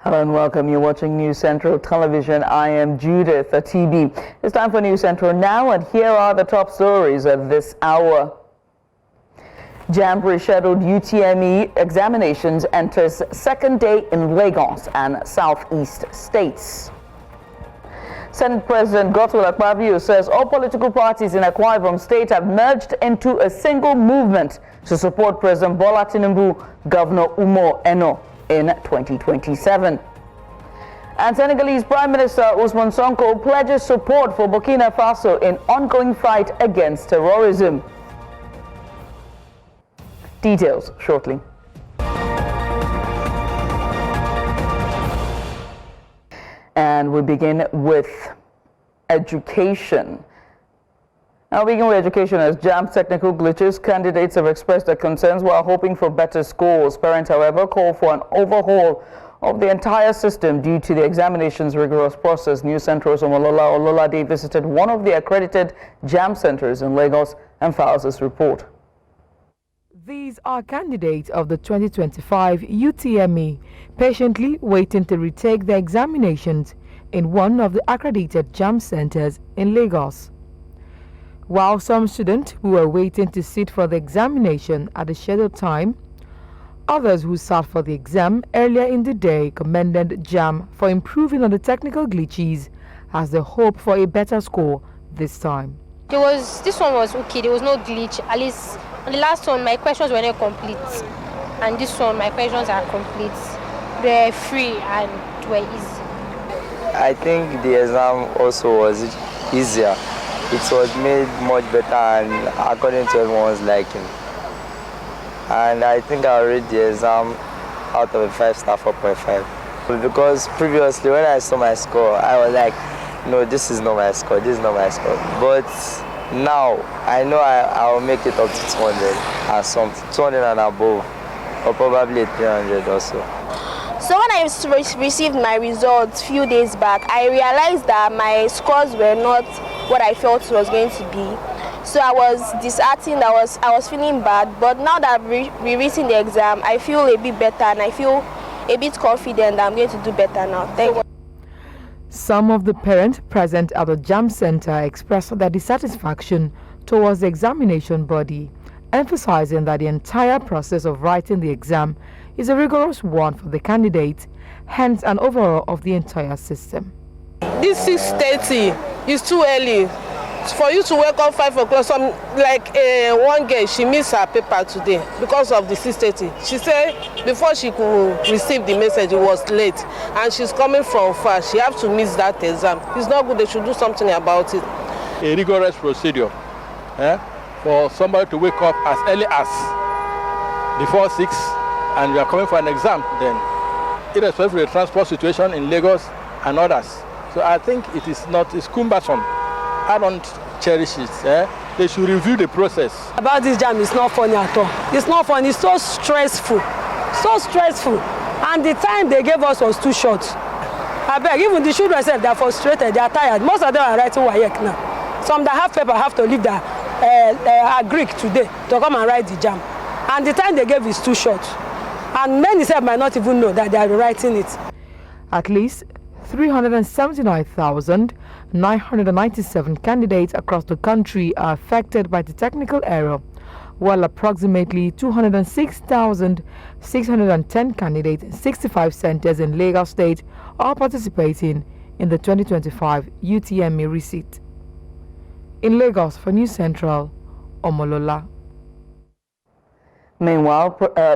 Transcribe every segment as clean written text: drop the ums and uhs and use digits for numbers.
Hello and welcome. You're watching News Central Television. I am Judith Atibi. It's time for News Central now, and here are the top stories of this hour. JAMB rescheduled UTME examinations enters second day in Lagos and Southeast states. Senate President Godswill Akpabio says all political parties in Akwa Ibom State have merged into a single movement to support President Bola Tinubu, Governor Umo Eno in 2027. And Senegalese Prime Minister Ousmane Sonko pledges support for Burkina Faso in ongoing fight against terrorism. Details shortly. And we begin with education. Now, begin with education. As JAMB technical glitches, candidates have expressed their concerns while hoping for better scores. Parents, however, call for an overhaul of the entire system due to the examination's rigorous process. News Central's Ololade visited one of the accredited JAMB centers in Lagos and files this report. These are candidates of the 2025 UTME, patiently waiting to retake their examinations in one of the accredited JAMB centers in Lagos. While some students who were waiting to sit for the examination at the scheduled time, others who sat for the exam earlier in the day commended JAMB for improving on the technical glitches as they hope for a better score this time. This one was okay, there was no glitch. At least on the last one, my questions were not complete. And this one, my questions are complete. They're free and were easy. I think the exam also was easier. It was made much better and according to everyone's liking. And I think I read the exam out of a 5-star 4.5. Because previously when I saw my score, I was like, no, this is not my score, this is not my score. But now I know I will make it up to 200 and something, 200 and above, or probably 300 also. So when I received my results a few days back, I realized that my scores were not what I felt it was going to be. So I was disheartened, I was feeling bad, but now that I've rewritten the exam, I feel a bit better and I feel a bit confident that I'm going to do better now. Thank you. Some of the parents present at the JAMB Center expressed their dissatisfaction towards the examination body, emphasizing that the entire process of writing the exam is a rigorous one for the candidates, hence an overhaul of the entire system. This 6:30 is too early for you to wake up 5 o'clock. Some like one girl, she missed her paper today because of the 6:30. She said before she could receive the message, it was late, and she's coming from far. She has to miss that exam. It's not good. They should do something about it. A rigorous procedure for somebody to wake up as early as before 6, and you are coming for an exam. Then, irrespective of the transport situation in Lagos and others. So I think it's cumbersome. I don't cherish it. They should review the process. About this jam, it's not funny at all. It's not funny. It's so stressful. So stressful. And the time they gave us was too short. I beg, even the children said they're frustrated, they're tired. Most of them are writing WAEC now. Some that have paper have to leave their Greek today to come and write the jam. And the time they gave is too short. And many said might not even know that they are rewriting it. At least 379,997 candidates across the country are affected by the technical error, while approximately 206,610 candidates in 65 centers in Lagos State are participating in the 2025 UTME receipt. In Lagos, for News Central, Omolola. Meanwhile,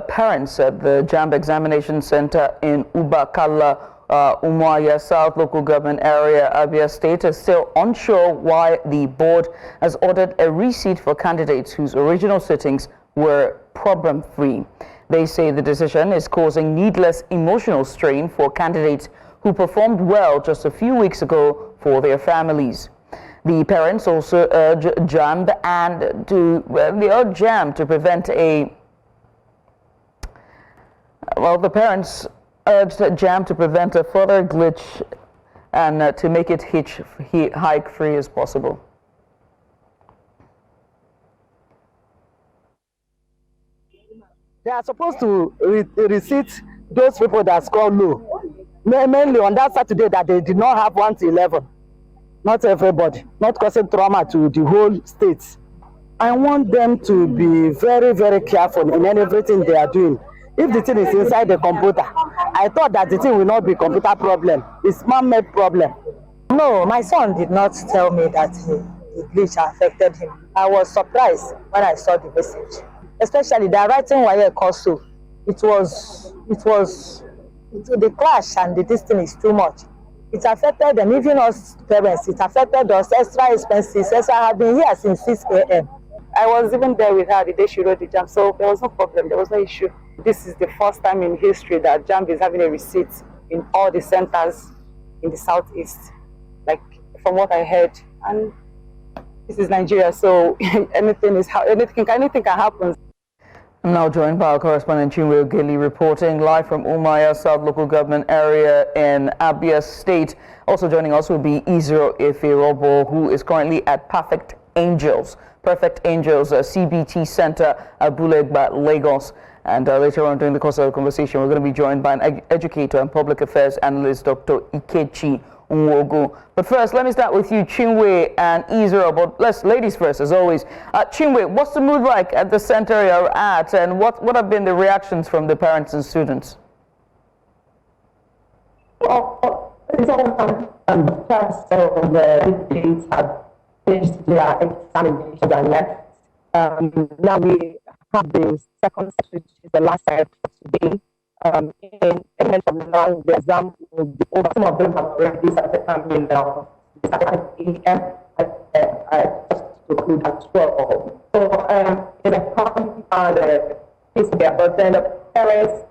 parents at the JAMB Examination Center in Ubakala, Umuahia South local government area, Abia State, is still unsure why the board has ordered a receipt for candidates whose original sittings were problem-free. They say the decision is causing needless emotional strain for candidates who performed well just a few weeks ago for their families. The parents also urge JAMB to prevent a the parents urged JAMB to prevent a further glitch and to make it hike-free as possible. They are supposed to receipt those people that score low. mainly on that Saturday that they did not have 1 to 11. Not everybody, not causing trauma to the whole state. I want them to be very, very careful in everything they are doing. If the thing is inside the computer, I thought that the thing will not be computer problem. It's man-made problem. No, my son did not tell me that the glitch affected him. I was surprised when I saw the message. Especially the writing wire also. It was the clash and the distance is too much. It affected them, even us parents. It affected us, extra expenses. As I have been here since 6 a.m. I was even there with her the day she wrote the JAMB, so there was no problem, there was no issue. This is the first time in history that JAMB is having a receipt in all the centers in the southeast, like from what I heard. And this is Nigeria, so anything can happen. I'm now joined by our correspondent Chinwe Ogeli reporting live from Umuahia South Local Government Area in Abia State. Also joining us will be Israel Efe-Robo, who is currently at Perfect Angels CBT Center at Bulegba, Lagos. And later on during the course of the conversation, we're going to be joined by an educator and public affairs analyst, Dr. Ikechi Nwogo. But first, let me start with you, Chinwe and Israel. But ladies first, as always. Chinwe, what's the mood like at the center you're at, and what have been the reactions from the parents and students? Well, the days have finished their examinations and left. Now we have the second set, which is the last set today. In element of now, the exam will be over. Some of them have already started coming now. Started at 8 a.m. Just to conclude at 12. So in a common the case there, but then the parents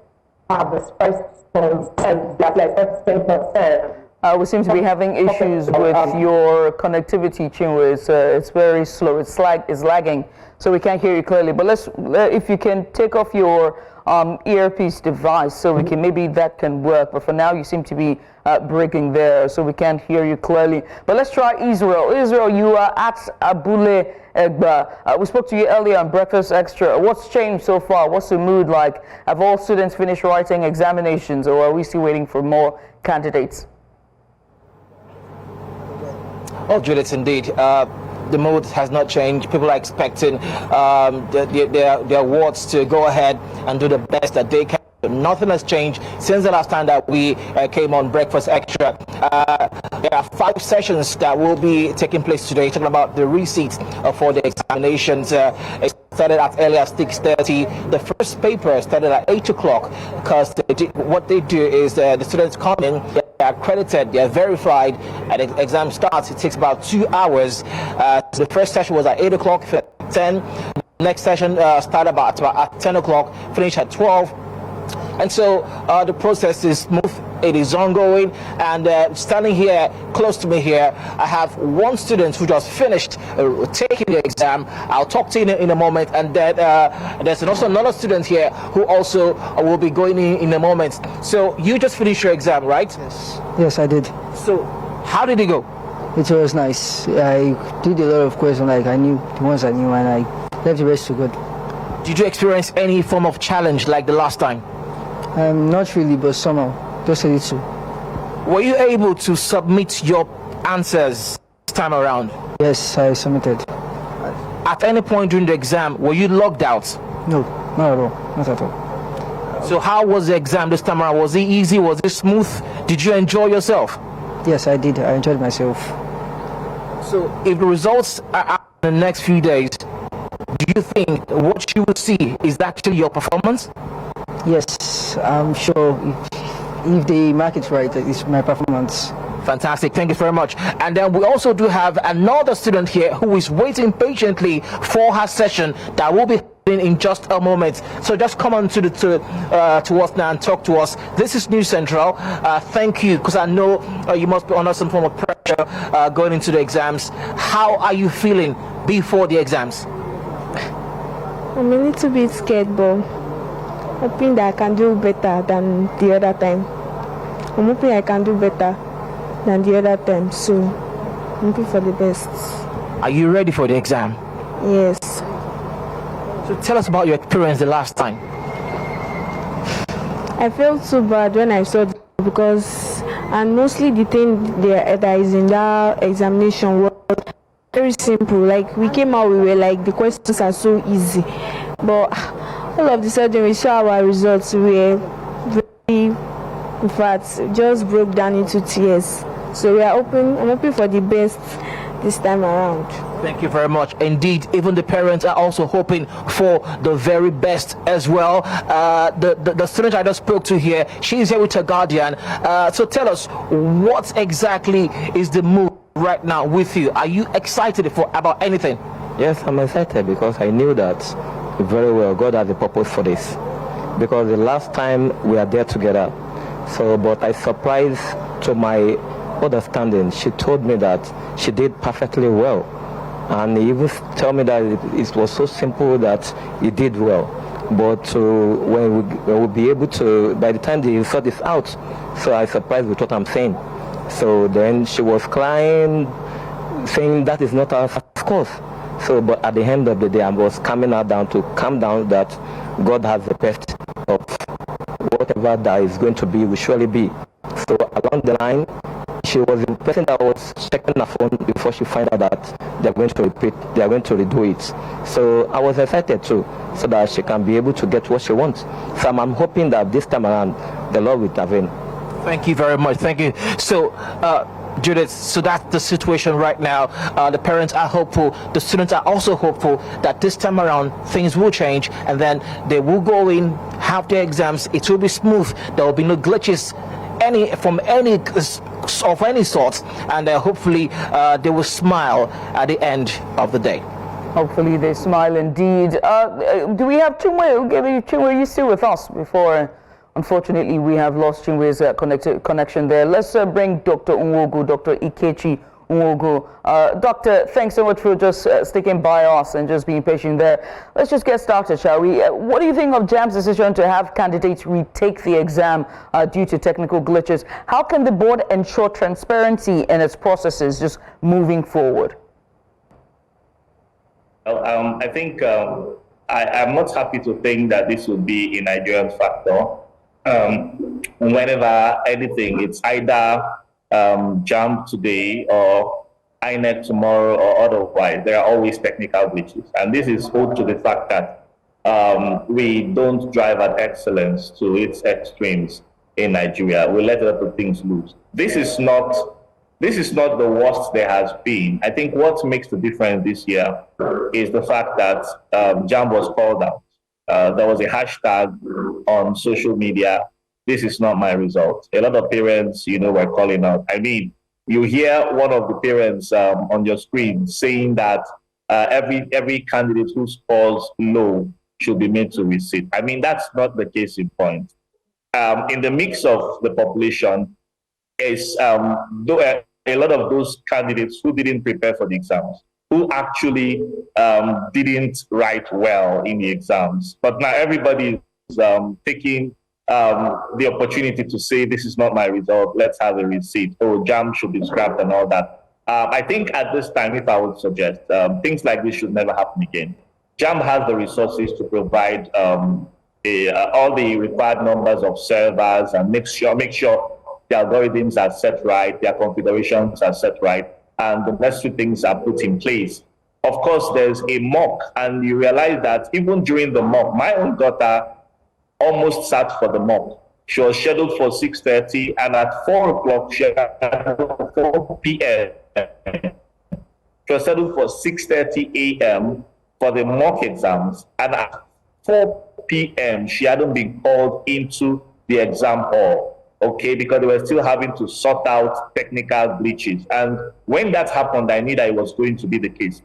have expressed concern that like 10%. We seem to be having issues with your connectivity, Chinwe. It's very slow. It's lagging, so we can't hear you clearly. But if you can take off your earpiece device, so we can, maybe that can work. But for now, you seem to be breaking there, so we can't hear you clearly. But let's try Israel. Israel, you are at Abule Egba. We spoke to you earlier on Breakfast Extra. What's changed so far? What's the mood like? Have all students finished writing examinations, or are we still waiting for more candidates? Oh, Judith, indeed. The mood has not changed. People are expecting their wards to go ahead and do the best that they can. Nothing has changed since the last time that we came on Breakfast Extra. There are 5 sessions that will be taking place today, talking about the receipts for the examinations. It started at early as 6:30. The first paper started at 8 o'clock because what they do is the students come in, they are accredited, they are verified, and the exam starts. It takes about 2 hours. The first session was at 8 o'clock, 10. Next session started about at 10 o'clock, finished at 12. And so the process is smooth, it is ongoing, and standing here close to me here, I have one student who just finished taking the exam. I'll talk to you in a moment, and then there's also another student here who also will be going in a moment. So you just finished your exam, right? Yes, I did. So how did it go? It was nice. I did a lot of questions, like I knew the ones I knew, and I left the rest to good. Did you experience any form of challenge like the last time? Not really, but somehow, just a little. Were you able to submit your answers this time around? Yes, I submitted. At any point during the exam, were you logged out? No, not at all. Not at all. So how was the exam this time around? Was it easy? Was it smooth? Did you enjoy yourself? Yes, I did. I enjoyed myself. So if the results are out in the next few days, do you think what you will see is actually your performance? Yes, I'm sure if they mark it right, it's my performance. Fantastic, thank you very much. And then we also do have another student here who is waiting patiently for her session that will be happening in just a moment. So just come on to us now and talk to us. This is News Central. Thank you, because I know you must be under some form of pressure going into the exams. How are you feeling before the exams? I'm a little bit scared, but hoping that I can do better than the other time. I'm hoping I can do better than the other time, so I'm hoping for the best. Are you ready for the exam? Yes. So tell us about your experience the last time. I felt so bad when I saw the because, and mostly the thing that is in that examination was very simple. Like we came out, we were like, the questions are so easy, but all of a sudden we saw our results, we were very, in fact, just broke down into tears. So I'm hoping for the best this time around. Thank you very much. Indeed, even the parents are also hoping for the very best as well. The student I just spoke to here, she's here with her guardian. So tell us, what exactly is the mood right now with you? Are you excited about anything? Yes, I'm excited because I knew that very well God has a purpose for this. Because the last time we are there together, but I surprised to my understanding, she told me that she did perfectly well, and he even tell me that it was so simple that he did well, but when we'll be able to, by the time they sort this out, so I surprised with what I'm saying. So then she was crying, saying that is not our course. So but at the end of the day, I was calm down that God has the best of whatever that is going to be will surely be. So along the line, she was the person that was checking her phone before she found out that they're going to redo it. So I was excited too, so that she can be able to get what she wants. So I'm hoping that this time around, the Lord will intervene. Thank you very much. Thank you. So, Judith, so that's the situation right now. The parents are hopeful. The students are also hopeful that this time around things will change, and then they will go in, have their exams. It will be smooth. There will be no glitches of any sort, and hopefully they will smile at the end of the day. Hopefully they smile indeed. Do we have Chinwe? Chinwe, are you still with us? Before, unfortunately, we have lost Chinwe's connection there. Let's bring Dr. Nwogu, Dr. Ikechi Nwogu. Doctor, thanks so much for just sticking by us and just being patient there. Let's just get started, shall we? What do you think of JAMB's decision to have candidates retake the exam due to technical glitches? How can the board ensure transparency in its processes just moving forward? Well, I think I'm not happy to think that this would be a Nigerian factor. Whenever anything, it's either JAMB today or INEC tomorrow or otherwise, there are always technical glitches. And this is owed to the fact that we don't drive at excellence to its extremes in Nigeria. We let a lot of things loose. This is not the worst there has been. I think what makes the difference this year is the fact that JAMB was called out. There was a hashtag on social media, "This is not my result." A lot of parents, were calling out. I mean, you hear one of the parents on your screen saying that every candidate who scores low should be made to resit. I mean, that's not the case in point. In the mix of the population is a lot of those candidates who didn't prepare for the exams, who actually didn't write well in the exams. But now everybody is taking the opportunity to say, "This is not my result, let's have a receipt." Oh, JAMB should be scrapped and all that. I think at this time, if I would suggest, things like this should never happen again. JAMB has the resources to provide all the required numbers of servers and make sure the algorithms are set right, their configurations are set right, and the necessary things are put in place. Of course, there's a mock, and you realize that even during the mock, my own daughter almost sat for the mock. She was scheduled for 6:30, and at 4 o'clock, she had 4 p.m. She was scheduled for 6:30 a.m. for the mock exams, and at 4 p.m., she hadn't been called into the exam hall. Okay, because they were still having to sort out technical glitches. And when that happened, I knew that it was going to be the case.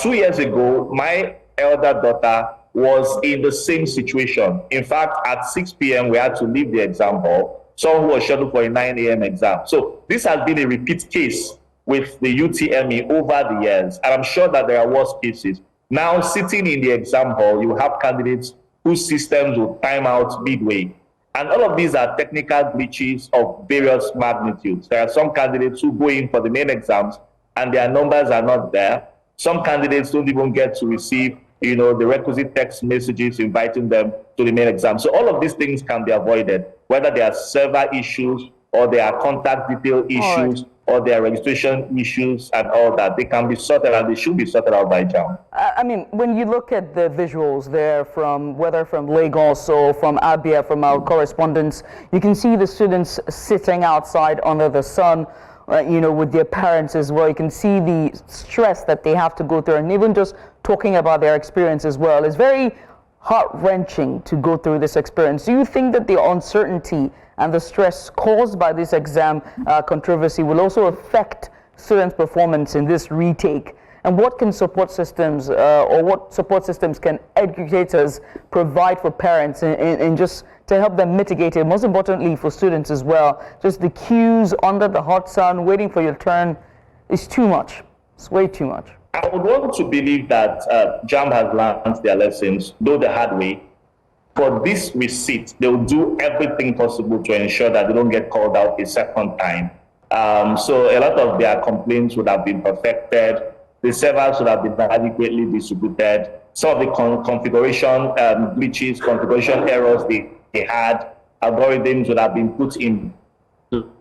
2 years ago, my elder daughter was in the same situation. In fact, at 6 p.m., we had to leave the exam hall. Someone who was scheduled for a 9 a.m. exam. So this has been a repeat case with the UTME over the years. And I'm sure that there are worse cases. Now, sitting in the exam hall, you have candidates whose systems will time out midway. And all of these are technical glitches of various magnitudes. There are some candidates who go in for the main exams and their numbers are not there. Some candidates don't even get to receive the requisite text messages inviting them to the main exam. So all of these things can be avoided, whether they are server issues or there are contact detail issues or there are registration issues and all that. They can be sorted and they should be sorted out by JAMB. I mean, when you look at the visuals there whether from Lagos or from Abia, from our correspondents, you can see the students sitting outside under the sun, with their parents as well. You can see the stress that they have to go through, and even just talking about their experience as well. It's very heart-wrenching to go through this experience. Do you think that the uncertainty and the stress caused by this exam controversy will also affect students' performance in this retake? And what can support systems or what support systems can educators provide for parents in just to help them mitigate it? Most importantly for students as well, just the queues under the hot sun, waiting for your turn is too much. It's way too much. I would want to believe that JAMB has learned their lessons, though the hard way. For this receipt, they will do everything possible to ensure that they don't get called out a second time. So a lot of their complaints would have been perfected. The servers would have been adequately distributed. Some of the configuration glitches, configuration errors they had, algorithms would have been put in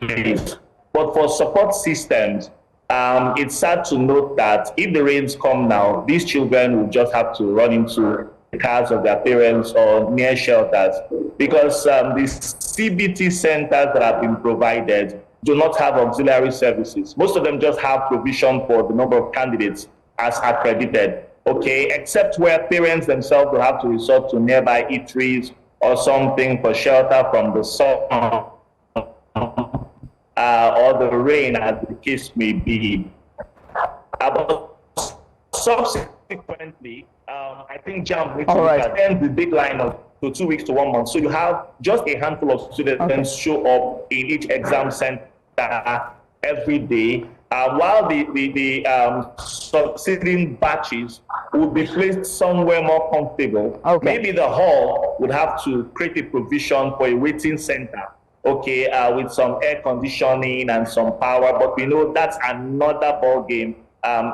place. But for support systems, it's sad to note that if the rains come now, these children will just have to run into the cars of their parents or near shelters, because the CBT centers that have been provided do not have auxiliary services. Most of them just have provision for the number of candidates as accredited, except where parents themselves will have to resort to nearby eateries or something for shelter from the sun or the rain, as the case may be. But subsequently, I think JAMB needs to extend the deadline to 2 weeks to 1 month. So you have just a handful of students show up in each exam center every day, while the succeeding batches will be placed somewhere more comfortable. Maybe the hall would have to create a provision for a waiting center, with some air conditioning and some power, but we know that's another ball game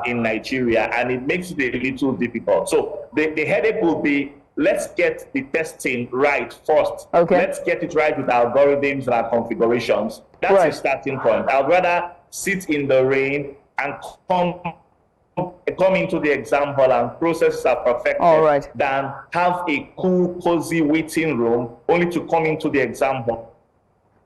in Nigeria, and it makes it a little difficult. So the headache will be, let's get the testing right first. Let's get it right with our algorithms and our configurations. That's a starting point. I'd rather sit in the rain and come into the exam hall and processes are perfected than have a cool, cozy waiting room only to come into the exam hall.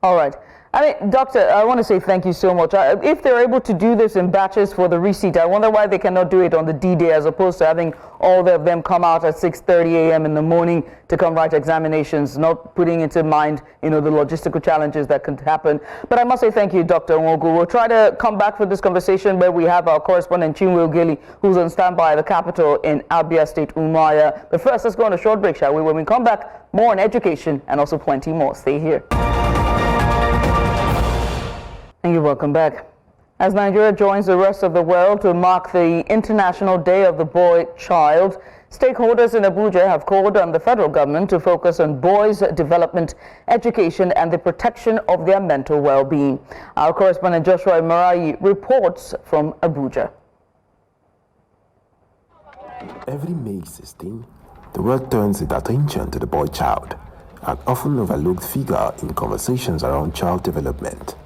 All right. I mean, Doctor, I want to say thank you so much. If they're able to do this in batches for the receipt, I wonder why they cannot do it on the D-Day as opposed to having all of them come out at 6:30 a.m. in the morning to come write examinations, not putting into mind, the logistical challenges that could happen. But I must say thank you, Dr. Nwogu. We'll try to come back for this conversation where we have our correspondent, Chinwe Ogeli, who's on standby at the capital in Abia State, Umuahia. But first, let's go on a short break, shall we? When we come back, more on education and also plenty more. Stay here. And you're welcome back. As Nigeria joins the rest of the world to mark the International Day of the Boy Child, stakeholders in Abuja have called on the federal government to focus on boys' development, education, and the protection of their mental well-being. Our correspondent Joshua Marayi reports from Abuja. Every May 16, the world turns its attention to the boy child, an often overlooked figure in conversations around child development.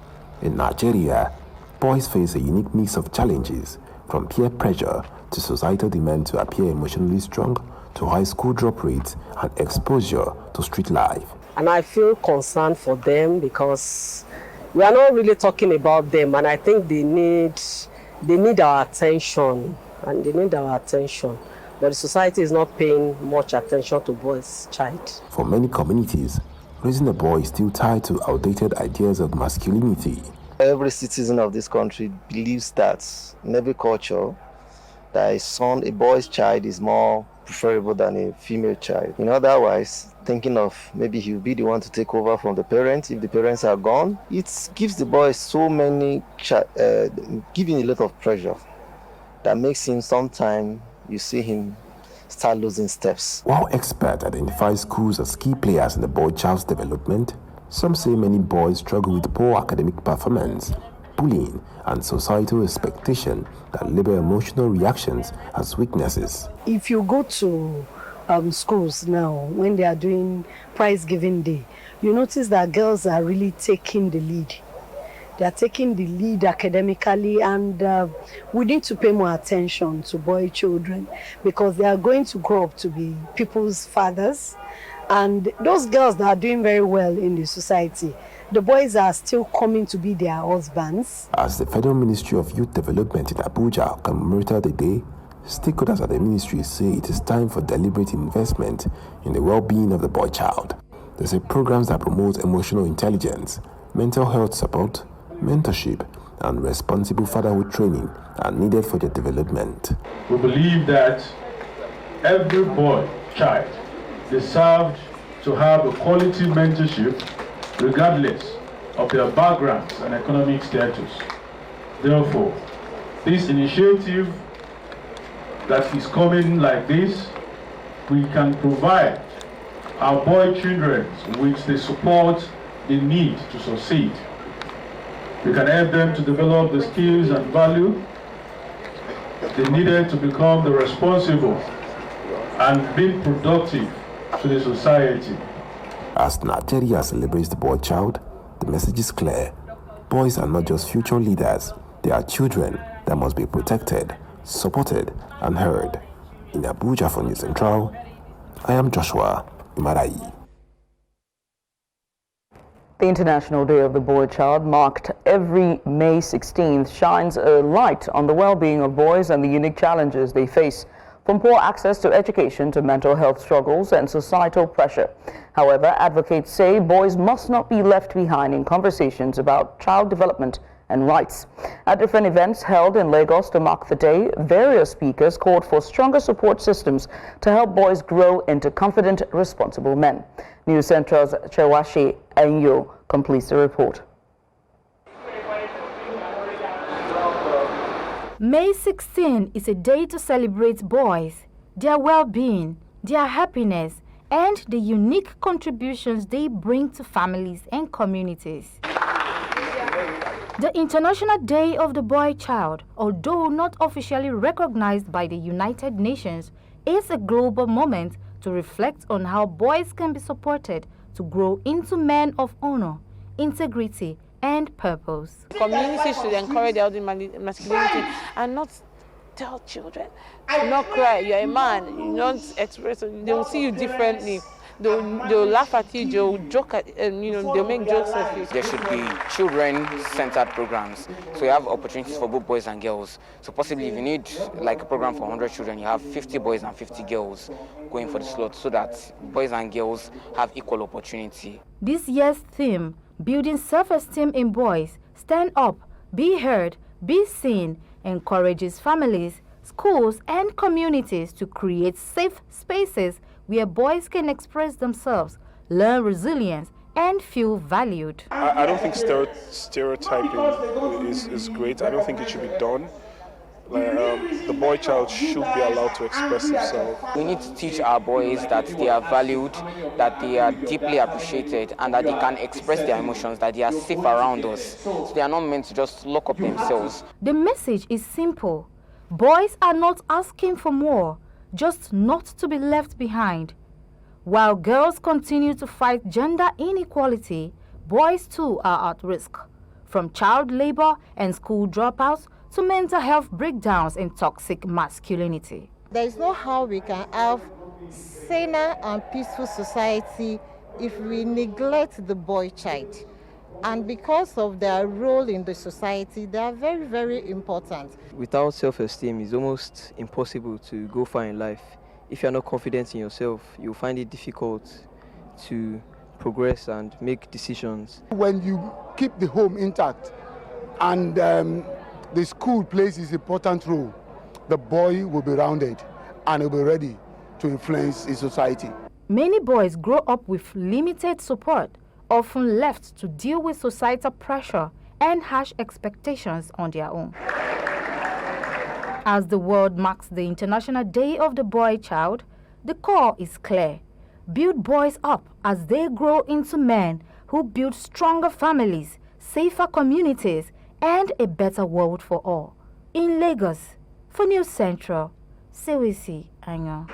In Nigeria, boys face a unique mix of challenges, from peer pressure to societal demand to appear emotionally strong, to high school drop rates and exposure to street life. And I feel concerned for them because we are not really talking about them, and I think they need our attention, But the society is not paying much attention to boys' child. For many communities, raising a boy is still tied to outdated ideas of masculinity. Every citizen of this country believes that in every culture, that a boy's child is more preferable than a female child. Otherwise, thinking of maybe he'll be the one to take over from the parents if the parents are gone, it gives the boy giving a lot of pressure that makes him sometimes, you see him start losing steps. While experts identify schools as key players in the boy child's development, some say many boys struggle with poor academic performance. bullying, and societal expectation that label emotional reactions as weaknesses. If you go to schools now, when they are doing prize giving day, you notice that girls are really taking the lead. They are taking the lead academically, and we need to pay more attention to boy children because they are going to grow up to be people's fathers. And those girls that are doing very well in the society, the boys are still coming to be their husbands. As the Federal Ministry of Youth Development in Abuja commemorated the day, stakeholders at the ministry say it is time for deliberate investment in the well-being of the boy child. They say programs that promote emotional intelligence, mental health support, mentorship, and responsible fatherhood training are needed for their development. We believe that every boy child deserved to have a quality mentorship regardless of their backgrounds and economic status. Therefore, this initiative that is coming like this, we can provide our boy children with the support they need to succeed. We can help them to develop the skills and value they needed to become the responsible and being productive to the society. As Nigeria celebrates the boy child, the message is clear. Boys are not just future leaders, they are children that must be protected, supported, and heard. In Abuja for News Central, I am Joshua Imarai. The International Day of the Boy Child, marked every May 16th, shines a light on the well-being of boys and the unique challenges they face, from poor access to education to mental health struggles and societal pressure. However, advocates say boys must not be left behind in conversations about child development and rights. At different events held in Lagos to mark the day, various speakers called for stronger support systems to help boys grow into confident, responsible men. News Central's Chewashe Enyo completes the report. May 16 is a day to celebrate boys, their well-being, their happiness, and the unique contributions they bring to families and communities. The International Day of the Boy Child, although not officially recognized by the United Nations, is a global moment to reflect on how boys can be supported to grow into men of honor, integrity, and purpose. Communities should encourage healthy masculinity and not tell children, do not cry, you're a man, you don't express, they will see you differently. They'll laugh at you, they'll joke at, they'll make jokes of you. There should be children-centered programs, so you have opportunities for both boys and girls. So possibly if you need like a program for 100 children, you have 50 boys and 50 girls going for the slot, so that boys and girls have equal opportunity. This year's theme, building self-esteem in boys, stand up, be heard, be seen, encourages families, schools, and communities to create safe spaces where boys can express themselves, learn resilience, and feel valued. I don't think stereotyping is great. I don't think it should be done. The boy child should be allowed to express himself. We need to teach our boys that they are valued, that they are deeply appreciated, and that they can express their emotions, that they are safe around us. So they are not meant to just lock up themselves. The message is simple. Boys are not asking for more, just not to be left behind. While girls continue to fight gender inequality, boys too are at risk, from child labor and school dropouts to mental health breakdowns and toxic masculinity. There is no how we can have saner and peaceful society if we neglect the boy child. And because of their role in the society, they are very, very important. Without self-esteem, it's almost impossible to go far in life. If you're not confident in yourself, you'll find it difficult to progress and make decisions. When you keep the home intact and the school plays its important role, the boy will be rounded and will be ready to influence his society. Many boys grow up with limited support, often left to deal with societal pressure and harsh expectations on their own. As the world marks the International Day of the Boy Child, the call is clear. Build boys up as they grow into men who build stronger families, safer communities, and a better world for all. In Lagos, for News Central, Sewisi Anyo.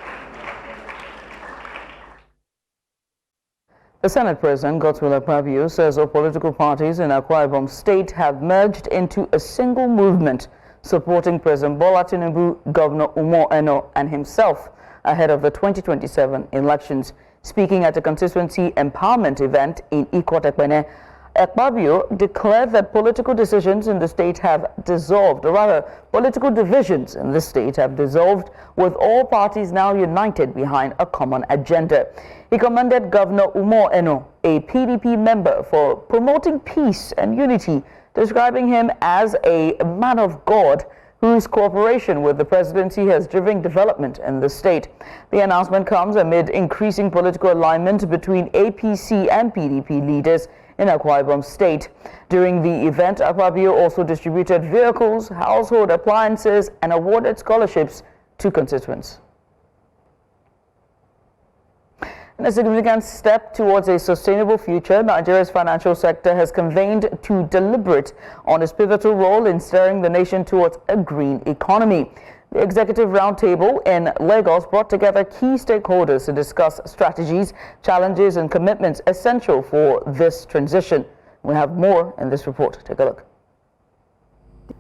The Senate President Godswill Akpabio says all political parties in Akwa Ibom State have merged into a single movement supporting President Bola Tinubu, Governor Umo Eno, and himself ahead of the 2027 elections. Speaking at a constituency empowerment event in Ikot Ekpene, Akpabio declared that political decisions in the state have dissolved, or rather, political divisions in the state have dissolved, with all parties now united behind a common agenda. He commended Governor Umo Eno, a PDP member, for promoting peace and unity, describing him as a man of God whose cooperation with the presidency has driven development in the state. The announcement comes amid increasing political alignment between APC and PDP leaders in Akwa Ibom State. During the event, Akpabio also distributed vehicles, household appliances, and awarded scholarships to constituents. In a significant step towards a sustainable future, Nigeria's financial sector has convened to deliberate on its pivotal role in steering the nation towards a green economy. The Executive Roundtable in Lagos brought together key stakeholders to discuss strategies, challenges, and commitments essential for this transition. We have more in this report. Take a look.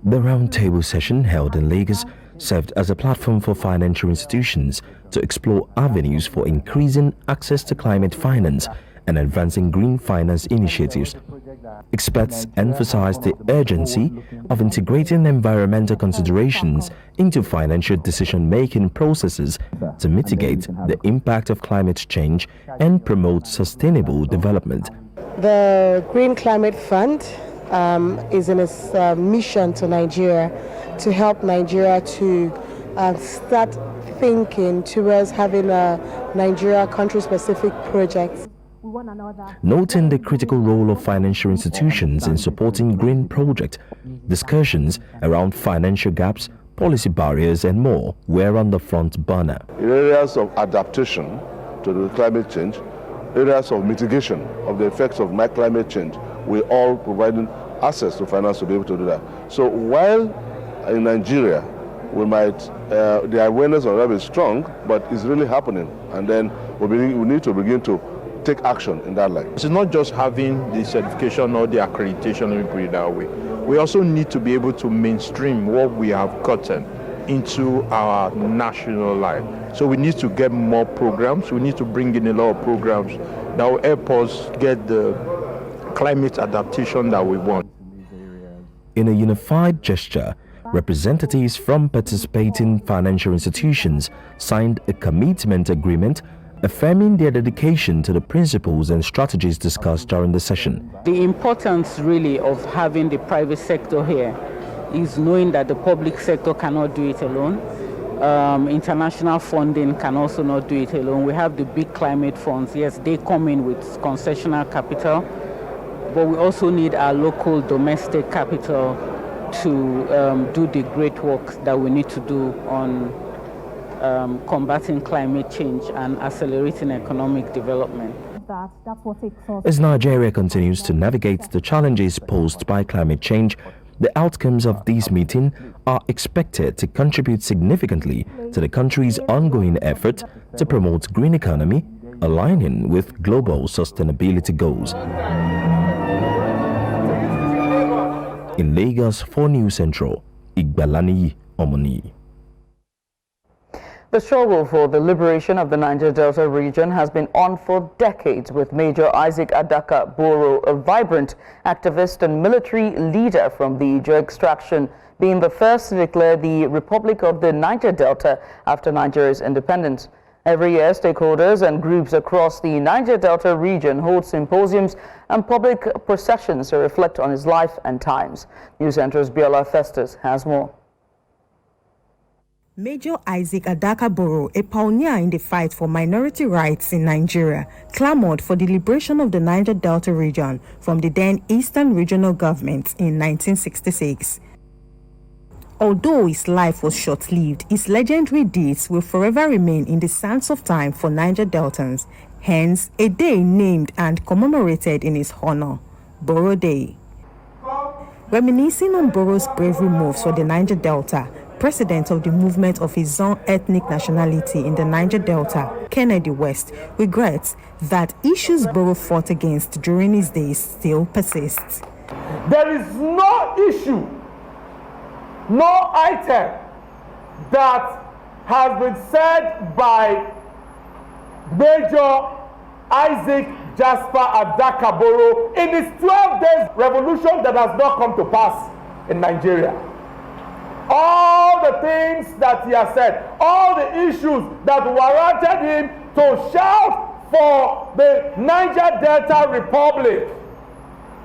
The roundtable session held in Lagos served as a platform for financial institutions to explore avenues for increasing access to climate finance and advancing green finance initiatives. Experts emphasized the urgency of integrating environmental considerations into financial decision-making processes to mitigate the impact of climate change and promote sustainable development. The Green Climate Fund is in its mission to Nigeria to help Nigeria to start thinking towards having a Nigeria country-specific projects. Noting the critical role of financial institutions in supporting green projects, discussions around financial gaps, policy barriers and more were on the front burner. In areas of adaptation to the climate change, areas of mitigation of the effects of climate change, we're all providing access to finance to be able to do that. So while in Nigeria, we might, the awareness of that is strong, but it's really happening. And then we need to begin to take action in that light. It's not just having the certification or the accreditation, let me put it that way. We also need to be able to mainstream what we have gotten into our national life. So we need to get more programs. We need to bring in a lot of programs that will help us get the climate adaptation that we want. In a unified gesture, representatives from participating financial institutions signed a commitment agreement affirming their dedication to the principles and strategies discussed during the session. The importance really of having the private sector here is knowing that the public sector cannot do it alone. International funding can also not do it alone. We have the big climate funds. Yes, they come in with concessional capital, but we also need our local domestic capital to do the great work that we need to do on combating climate change and accelerating economic development. As Nigeria continues to navigate the challenges posed by climate change, the outcomes of this meeting are expected to contribute significantly to the country's ongoing effort to promote green economy, aligning with global sustainability goals. In Lagos, for News Central, Igbalani Omoni. The struggle for the liberation of the Niger Delta region has been on for decades, with Major Isaac Adaka Boro, a vibrant activist and military leader from the Ijo extraction, being the first to declare the Republic of the Niger Delta after Nigeria's independence. Every year, stakeholders and groups across the Niger Delta region hold symposiums and public processions to reflect on his life and times. News Central's Biola Festus has more. Major Isaac Adaka Boro, a pioneer in the fight for minority rights in Nigeria, clamored for the liberation of the Niger Delta region from the then Eastern Regional Government in 1966. Although his life was short-lived, his legendary deeds will forever remain in the sands of time for Niger Deltans, hence a day named and commemorated in his honor, Boro Day. Reminiscing on Boro's bravery moves for the Niger Delta, President of the Movement of his own ethnic nationality in the Niger Delta, Kennedy West, regrets that issues Boro fought against during his days still persist. There is no issue, no item that has been said by Major Isaac Jasper Adaka Boro in his 12 days revolution that has not come to pass in Nigeria. All the things that he has said, all the issues that warranted him to shout for the Niger Delta Republic,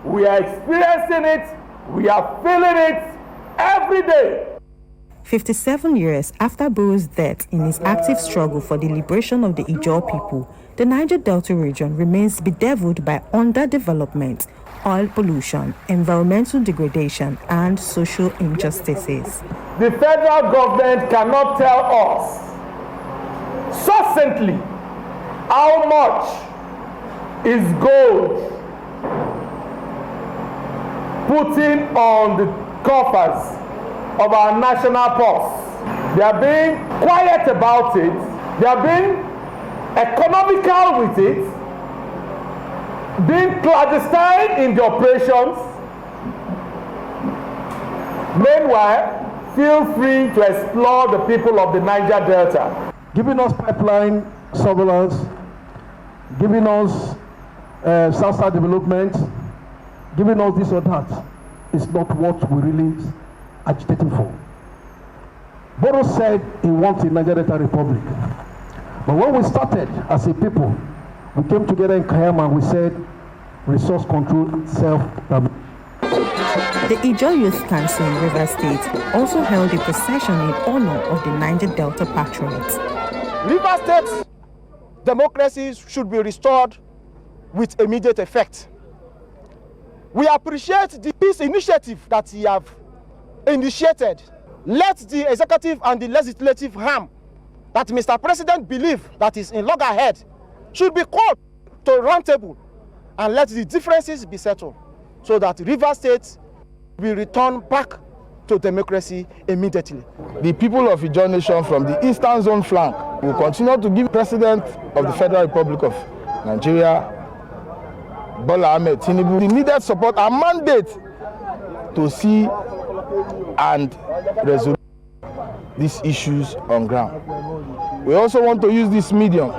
we are experiencing it, we are feeling it every day. 57 years after Boro's death in his active struggle for the liberation of the Ijaw people, the Niger Delta region remains bedeviled by underdevelopment, oil pollution, environmental degradation, and social injustices. The federal government cannot tell us succinctly how much is gold putting on the coffers of our national purse. They are being quiet about it. They are being economical with it, being clandestine in the operations. Meanwhile, feel free to explore the people of the Niger Delta. Giving us pipeline surveillance, giving us South-South development, giving us this or that is not what we really agitating for. Boro said he wanted Niger Delta Republic. But when we started as a people, we came together in Kayama and we said resource control, self-government. The Ijaw Youth Council in Rivers State also held a procession in honor of the Niger Delta patriots. Rivers State's democracy should be restored with immediate effect. We appreciate the peace initiative that he have initiated. Let the executive and the legislative arm that Mr. President believes that is in loggerhead should be called to a round table and let the differences be settled so that Rivers State will return back to democracy immediately. The people of Ijaw Nation from the Eastern Zone flank will continue to give President of the Federal Republic of Nigeria, Bola Tinubu, the needed support and mandate to see and resolve these issues on ground. We also want to use this medium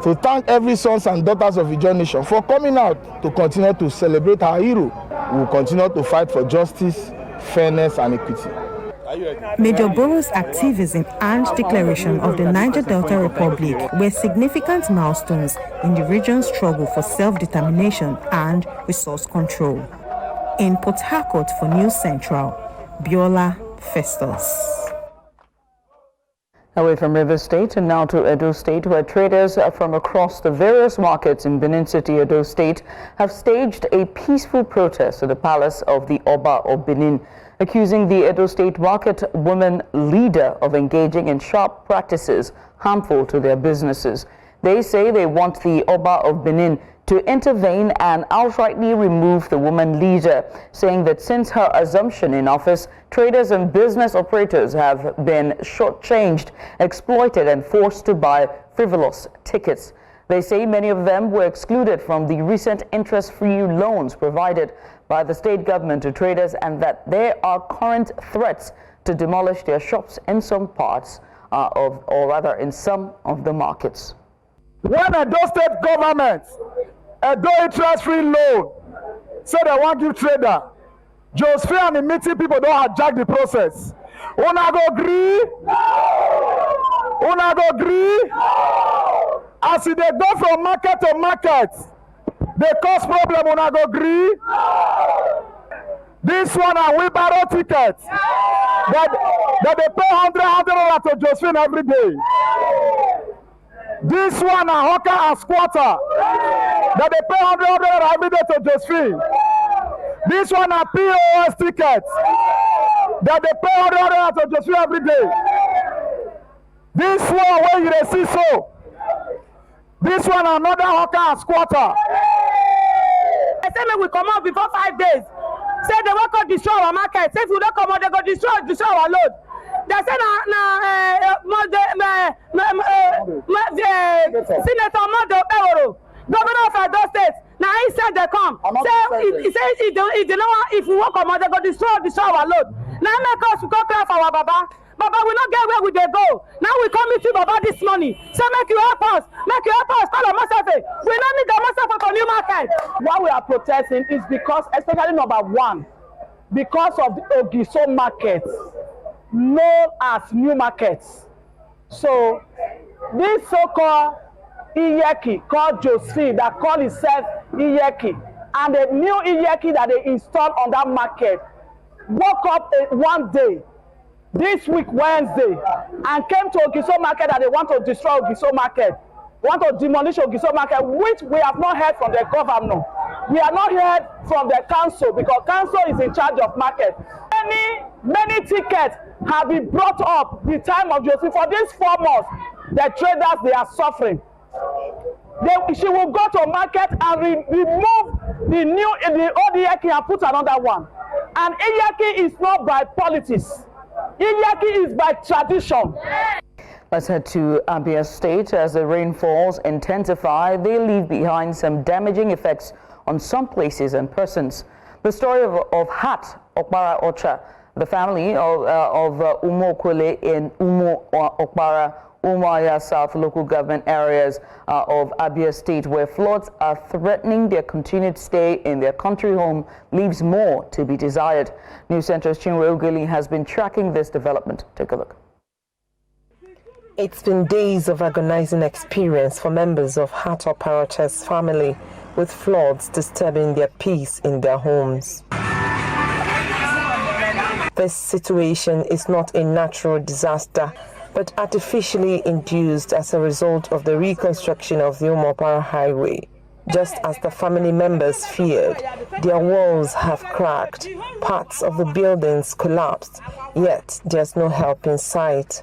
to thank every sons and daughters of Ijaw Nation for coming out to continue to celebrate our hero. We will continue to fight for justice, fairness, and equity. Major Boro's activism and declaration of the Niger Delta Republic were significant milestones in the region's struggle for self-determination and resource control. In Port Harcourt for News Central, Biola Festus. Away from Rivers State and now to Edo State, where traders from across the various markets in Benin City, Edo State, have staged a peaceful protest to the palace of the Oba of Benin, accusing the Edo State market woman leader of engaging in sharp practices harmful to their businesses. They say they want the Oba of Benin to intervene and outrightly remove the woman leader, saying that since her assumption in office, traders and business operators have been shortchanged, exploited, and forced to buy frivolous tickets. They say many of them were excluded from the recent interest-free loans provided by the state government to traders, and that there are current threats to demolish their shops in some parts in some of the markets. When Edo State government Edo interest-free loan say they want to give trader, Josephine and the meeting people don't hijack the process. Una go agree? Una go agree? As they go from market to market, they cause problem. Una go agree? This one a wheelbarrow ticket that they pay $100 to Josephine every day. This one a hawker and squatter that they pay $100 every day to Josephine. This one a POS ticket that they pay $100 to Josephine every day. This one where you see so. This one another hawker and squatter. I said we come out before 5 days. say they want to destroy our market. Say if we don't come out, they go destroy our load. They say Senator Modo Beworo, Governor of Ikot State. Now he said they come. He said if we won't come out, they go destroy our load. Now make us go cry for our Baba. Baba, we not get where we they go. Now we come meet you, Baba, this morning. So make you help us. Call on Mosafe. We don't need the Mosafe for new market. Why we are protesting is because, especially number one, because of the Ogiso market, known as new markets. So this so-called Iyeki, called Josephine, that called itself Iyeki, and the new Iyeki that they installed on that market, woke up one day, this week Wednesday, and came to Ogiso market that they want to destroy Ogiso market, want to demolish Ogiso market, which we have not heard from the governor. We have not heard from the council because council is in charge of market. Many tickets have been brought up the time of Josephine. For these 4 months, the traders, they are suffering. She will go to market and remove the old Iyeki and put another one. And Iyeki is not by politics. Iyeki is by tradition. Let's head to Abia State. As the rainfalls intensify, they leave behind some damaging effects on some places and persons. The story of Hat Okpara Ocha, the family of Umo Kwele in Umo Okpara, Umuahia South local government areas of Abia State, where floods are threatening their continued stay in their country home, leaves more to be desired. News Centre's Chinwe Ogili has been tracking this development. Take a look. It's been days of agonizing experience for members of Hat Okpara Ocha's family, with floods disturbing their peace in their homes. This situation is not a natural disaster, but artificially induced as a result of the reconstruction of the Umo Okpara Highway. Just as the family members feared, their walls have cracked, parts of the buildings collapsed, yet there's no help in sight.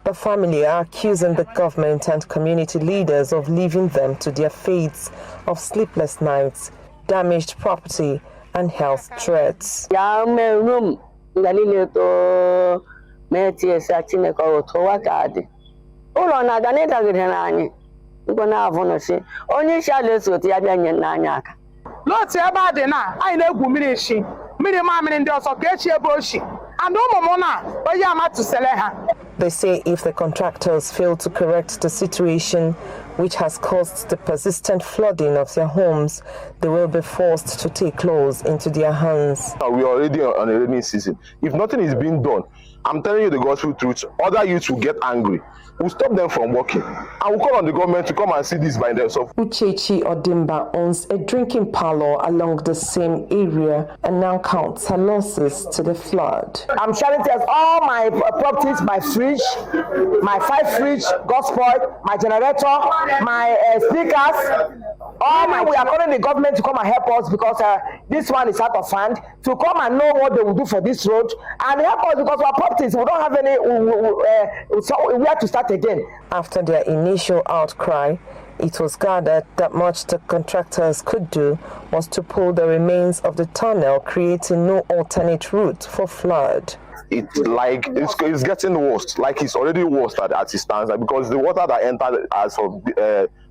The family are accusing the government and community leaders of leaving them to their fates of sleepless nights, damaged property, and health threats. They say if the contractors fail to correct the situation, which has caused the persistent flooding of their homes, they will be forced to take laws into their hands. We are already on a rainy season. If nothing is being done, I'm telling you the gospel truth, other youths will get angry. We'll stop them from working. And we'll call on the government to come and see this by themselves. Uchechi Odimba owns a drinking parlor along the same area and now counts her losses to the flood. I'm charity as all my properties, my fridge, my 5 fridge got spoiled, my generator, my speakers. We are calling the government to come and help us because this one is out of hand, to come and know what they will do for this road and help us because our properties, we don't have any where to start again. After their initial outcry, it was gathered that much the contractors could do was to pull the remains of the tunnel, creating no alternate route for flood. It's getting worse, like it's already worse as it stands, because the water that entered as of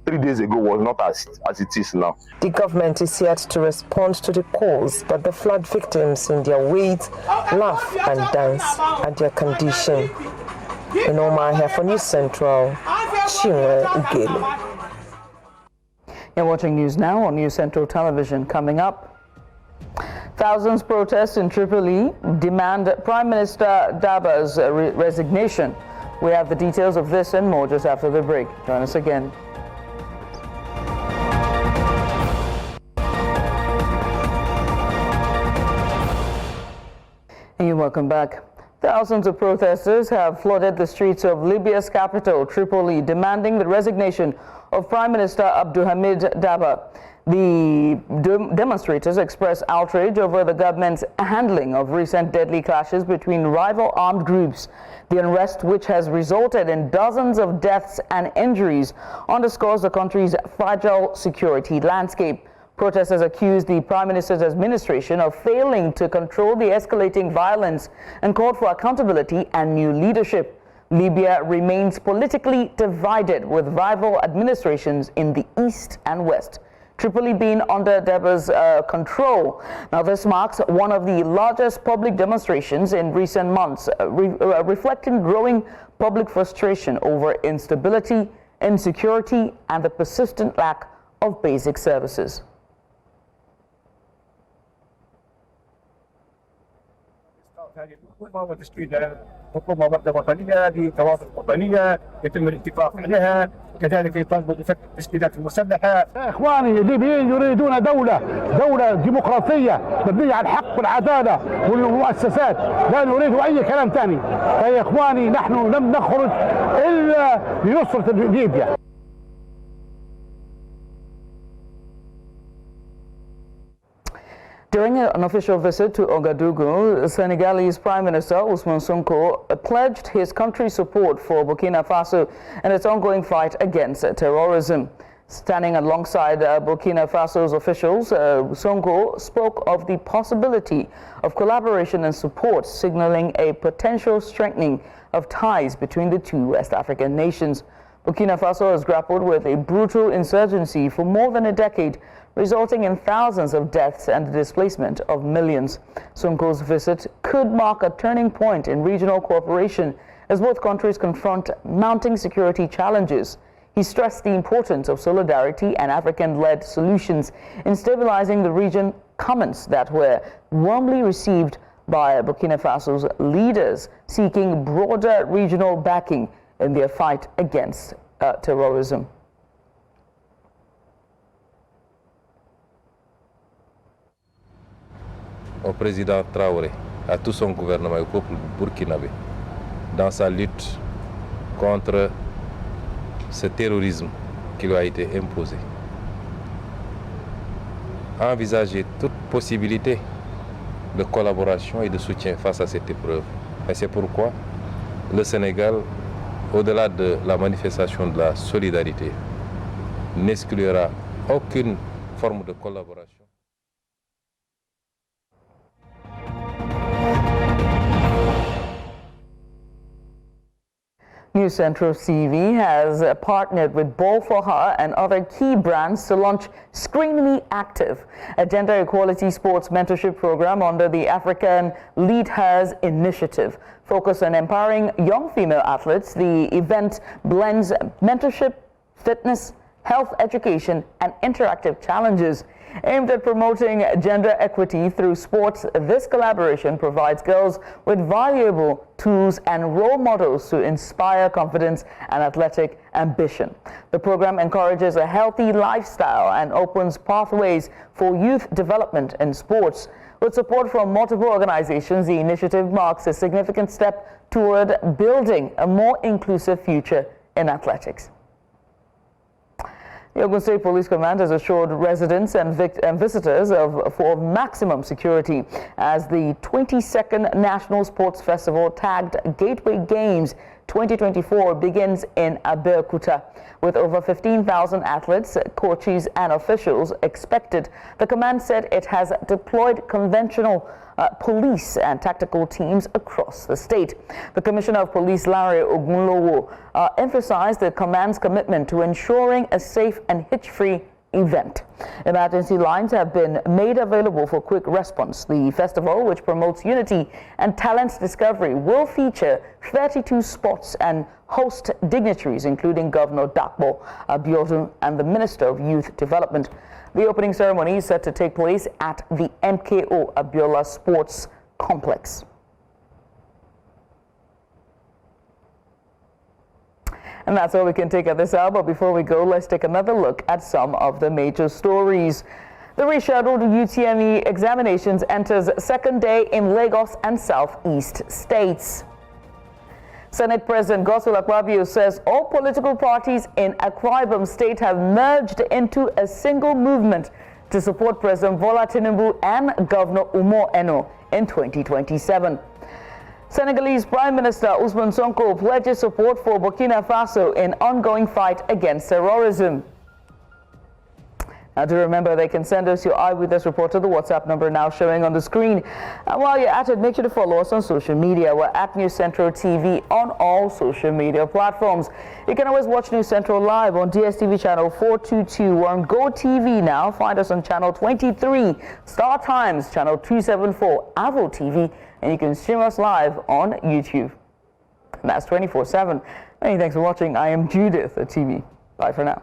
3 days ago was not as it is now. The government is yet to respond to the calls, but the flood victims in their wait, laugh and dance at their condition. In Umuahia for News Central, Chinwe Ugele. You're watching news now on News Central Television. Coming up, thousands protest in Tripoli, demand Prime Minister Daba's resignation. We have the details of this and more just after the break. Join us again. And you're welcome back. Thousands of protesters have flooded the streets of Libya's capital, Tripoli, demanding the resignation of Prime Minister Abdulhamid Daba. The demonstrators expressed outrage over the government's handling of recent deadly clashes between rival armed groups. The unrest, which has resulted in dozens of deaths and injuries, underscores the country's fragile security landscape. Protesters accused the Prime Minister's administration of failing to control the escalating violence and called for accountability and new leadership. Libya remains politically divided, with rival administrations in the east and west, Tripoli being under Daba's control. Now, this marks one of the largest public demonstrations in recent months, reflecting growing public frustration over instability, insecurity, and the persistent lack of basic services. الحكومه وتشكيل حكومه وطنيه لتواصل وطنيه يتم الاتفاق عليها، كذلك يطالبوا بفتح التشكيلات المسلحه. اخواني الليبيين يريدون دوله ديمقراطيه مبنيه على الحق والعداله والمؤسسات، لا نريد اي كلام ثاني. فيا اخواني نحن لم نخرج الا لنصره ليبيا. During an official visit to Ouagadougou, Senegalese Prime Minister Ousmane Sonko pledged his country's support for Burkina Faso in its ongoing fight against terrorism. Standing alongside Burkina Faso's officials, Sonko spoke of the possibility of collaboration and support, signaling a potential strengthening of ties between the two West African nations. Burkina Faso has grappled with a brutal insurgency for more than a decade, resulting in thousands of deaths and the displacement of millions. Sonko's visit could mark a turning point in regional cooperation as both countries confront mounting security challenges. He stressed the importance of solidarity and African-led solutions in stabilizing the region, comments that were warmly received by Burkina Faso's leaders seeking broader regional backing in their fight against terrorism. Au président Traoré, à tout son gouvernement et au peuple burkinabé dans sa lutte contre ce terrorisme qui lui a été imposé. Envisager toute possibilité de collaboration et de soutien face à cette épreuve. Et c'est pourquoi le Sénégal, au-delà de la manifestation de la solidarité, n'exclura aucune forme de collaboration. News Central TV has partnered with Ball for Her and other key brands to launch Screen Me Active, a gender equality sports mentorship program under the African Lead Hers initiative. Focused on empowering young female athletes, the event blends mentorship, fitness, health education, and interactive challenges. Aimed at promoting gender equity through sports, this collaboration provides girls with valuable tools and role models to inspire confidence and athletic ambition. The program encourages a healthy lifestyle and opens pathways for youth development in sports. With support from multiple organizations, the initiative marks a significant step toward building a more inclusive future in athletics. The Ogun State Police Command has assured residents and visitors of maximum security as the 22nd National Sports Festival tagged Gateway Games 2024 begins in Abeokuta. With over 15,000 athletes, coaches and officials expected, the command said it has deployed conventional police and tactical teams across the state. The Commissioner of Police, Larry Ogunlowo, emphasized the command's commitment to ensuring a safe and hitch-free event. Emergency lines have been made available for quick response. The festival, which promotes unity and talent discovery, will feature 32 spots and host dignitaries, including Governor Dakbo Abiodun and the Minister of Youth Development. The opening ceremony is set to take place at the MKO Abiola Sports Complex. And that's all we can take at this hour. But before we go, let's take another look at some of the major stories. The rescheduled UTME examinations enters second day in Lagos and Southeast states. Senate President Godswill Akpabio says all political parties in Akwa Ibom State have merged into a single movement to support President Bola Tinubu and Governor Umo Eno in 2027. Senegalese Prime Minister Ousmane Sonko pledges support for Burkina Faso in ongoing fight against terrorism. Now, do remember, they can send us your eyewitness report to the WhatsApp number now showing on the screen. And while you're at it, make sure to follow us on social media. We're at News Central TV on all social media platforms. You can always watch News Central live on DSTV channel 422. We're on Go TV now. Find us on channel 23, Star Times channel 274, Avo TV, and you can stream us live on YouTube. And that's 24/7. Many thanks for watching. I am Judith at TV. Bye for now.